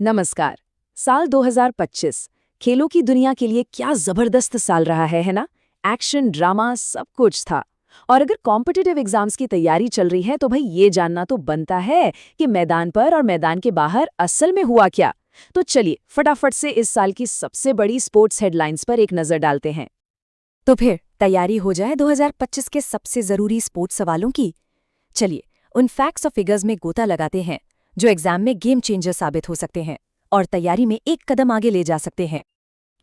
नमस्कार। साल 2025 खेलों की दुनिया के लिए क्या जबरदस्त साल रहा है ना? एक्शन, ड्रामा सब कुछ था। और अगर कॉम्पिटिटिव एग्जाम्स की तैयारी चल रही है तो भाई ये जानना तो बनता है कि मैदान पर और मैदान के बाहर असल में हुआ क्या। तो चलिए फटाफट से इस साल की सबसे बड़ी स्पोर्ट्स हेडलाइंस पर एक नजर डालते हैं। तो फिर तैयारी हो जाए 2025 के सबसे जरूरी स्पोर्ट्स सवालों की। चलिए उन फैक्ट्स और फिगर्स में गोता लगाते हैं जो एग्जाम में गेम चेंजर साबित हो सकते हैं और तैयारी में एक कदम आगे ले जा सकते हैं।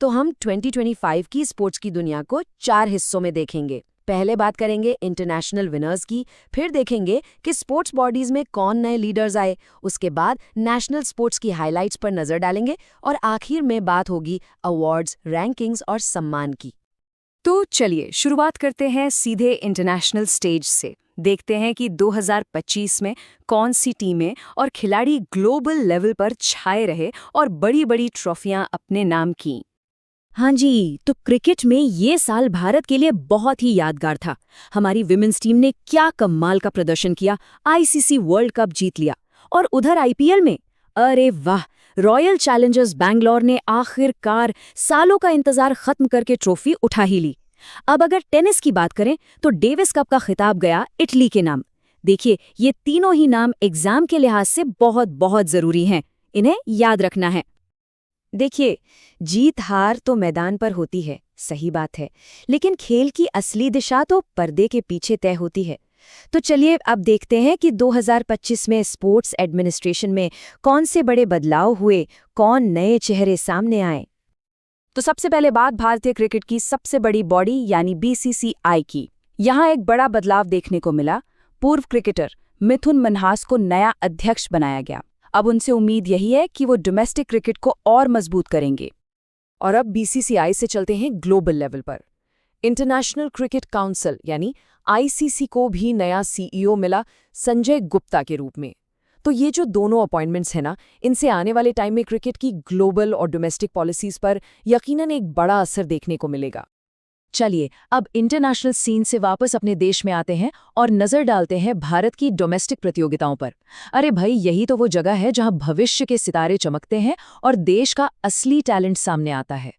तो हम 2025 की स्पोर्ट्स की दुनिया को 4 हिस्सों में देखेंगे। पहले बात करेंगे इंटरनेशनल विनर्स की, फिर देखेंगे कि स्पोर्ट्स बॉडीज में कौन नए लीडर्स आए, उसके बाद नेशनल स्पोर्ट्स की हाइलाइट्स पर नजर डालेंगे और आखिर में बात होगी अवार्ड्स, रैंकिंग्स और सम्मान की। तो चलिए शुरुआत करते हैं सीधे इंटरनेशनल स्टेज से। देखते हैं कि 2025 में कौन सी टीमें और खिलाड़ी ग्लोबल लेवल पर छाए रहे और बड़ी-बड़ी ट्रॉफियां अपने नाम की। हाँ जी, तो क्रिकेट में ये साल भारत के लिए बहुत ही यादगार था। हमारी विमेंस टीम ने क्या कमाल का प्रदर्शन किया, आईसीसी वर्ल्ड कप जीत लिया। और उधर आईपीएल में अरे वाह, रॉयल चैलेंजर्स बैंगलोर ने आखिरकार सालों का इंतजार खत्म करके ट्रॉफी उठा ही ली। अब अगर टेनिस की बात करें तो डेविस कप का खिताब गया इटली के नाम। देखिए, ये तीनों ही नाम एग्जाम के लिहाज से बहुत बहुत जरूरी हैं, इन्हें याद रखना है। देखिए, जीत हार तो मैदान पर होती है, सही बात है, लेकिन खेल की असली दिशा तो पर्दे के पीछे तय होती है। तो चलिए अब देखते हैं कि 2025 में स्पोर्ट्स एडमिनिस्ट्रेशन में कौन से बड़े बदलाव हुए, कौन नए चेहरे सामने आए। तो सबसे पहले बात भारतीय क्रिकेट की सबसे बड़ी बॉडी यानी बीसीसीआई की। यहाँ एक बड़ा बदलाव देखने को मिला। पूर्व क्रिकेटर मिथुन मनहास को नया अध्यक्ष बनाया गया। अब उनसे उम्मीद यही है कि वो डोमेस्टिक क्रिकेट को और मजबूत करेंगे। और अब बीसीसीआई से चलते हैं ग्लोबल लेवल पर। इंटरनेशनल क्रिकेट काउंसिल यानी आईसीसी को भी नया सीईओ मिला, संजय गुप्ता के रूप में। तो ये जो दोनों अपॉइंटमेंट्स हैं ना, इनसे आने वाले टाइम में क्रिकेट की ग्लोबल और डोमेस्टिक पॉलिसीज पर यकीनन एक बड़ा असर देखने को मिलेगा। चलिए अब इंटरनेशनल सीन से वापस अपने देश में आते हैं और नजर डालते हैं भारत की डोमेस्टिक प्रतियोगिताओं पर। अरे भाई, यही तो वो जगह है जहां भविष्य के सितारे चमकते हैं और देश का असली टैलेंट सामने आता है।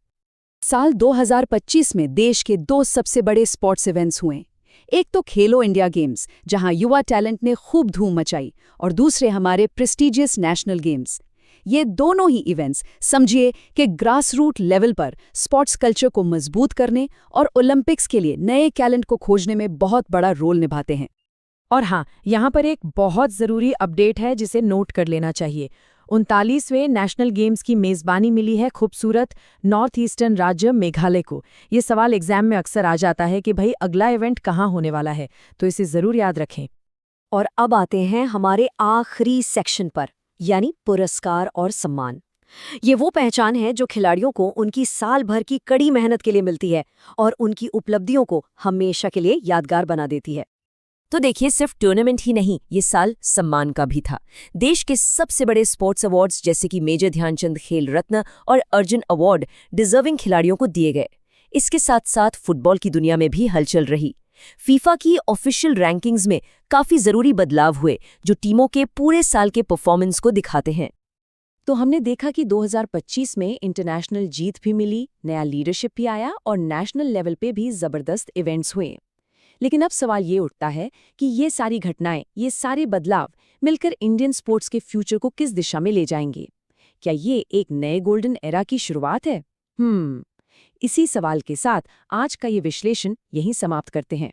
साल 2025 में देश के दो सबसे बड़े स्पोर्ट्स इवेंट्स हुए। एक तो खेलो इंडिया गेम्स, जहां युवा टैलेंट ने खूब धूम मचाई, और दूसरे हमारे प्रेस्टीजियस नेशनल गेम्स। ये दोनों ही इवेंट्स समझिए कि ग्रास रूट लेवल पर स्पोर्ट्स कल्चर को मजबूत करने और ओलंपिक्स के लिए नए टैलेंट को खोजने में बहुत बड़ा रोल निभाते हैं। और हाँ, यहाँ पर एक बहुत ज़रूरी अपडेट है जिसे नोट कर लेना चाहिए। 39वें नेशनल गेम्स की मेज़बानी मिली है खूबसूरत नॉर्थ ईस्टर्न राज्य मेघालय को। ये सवाल एग्जाम में अक्सर आ जाता है कि भाई अगला इवेंट कहाँ होने वाला है, तो इसे ज़रूर याद रखें। और अब आते हैं हमारे आखिरी सेक्शन पर, यानी पुरस्कार और सम्मान। ये वो पहचान है जो खिलाड़ियों को उनकी साल भर की कड़ी मेहनत के लिए मिलती है और उनकी उपलब्धियों को हमेशा के लिए यादगार बना देती है। तो देखिए, सिर्फ टूर्नामेंट ही नहीं, ये साल सम्मान का भी था। देश के सबसे बड़े स्पोर्ट्स अवार्ड्स जैसे कि मेजर ध्यानचंद खेल रत्न और अर्जुन अवार्ड डिजर्विंग खिलाड़ियों को दिए गए। इसके साथ साथ फुटबॉल की दुनिया में भी हलचल रही। फीफा की ऑफिशियल रैंकिंग्स में काफी जरूरी बदलाव हुए जो टीमों के पूरे साल के परफॉर्मेंस को दिखाते हैं। तो हमने देखा कि 2025 में इंटरनेशनल जीत भी मिली, नया लीडरशिप भी आया और नेशनल लेवल पे भी जबरदस्त इवेंट्स हुए। लेकिन अब सवाल ये उठता है कि ये सारी घटनाएं, ये सारे बदलाव मिलकर इंडियन स्पोर्ट्स के फ्यूचर को किस दिशा में ले जाएंगे? क्या ये एक नए गोल्डन एरा की शुरुआत है? इसी सवाल के साथ आज का ये विश्लेषण यहीं समाप्त करते हैं।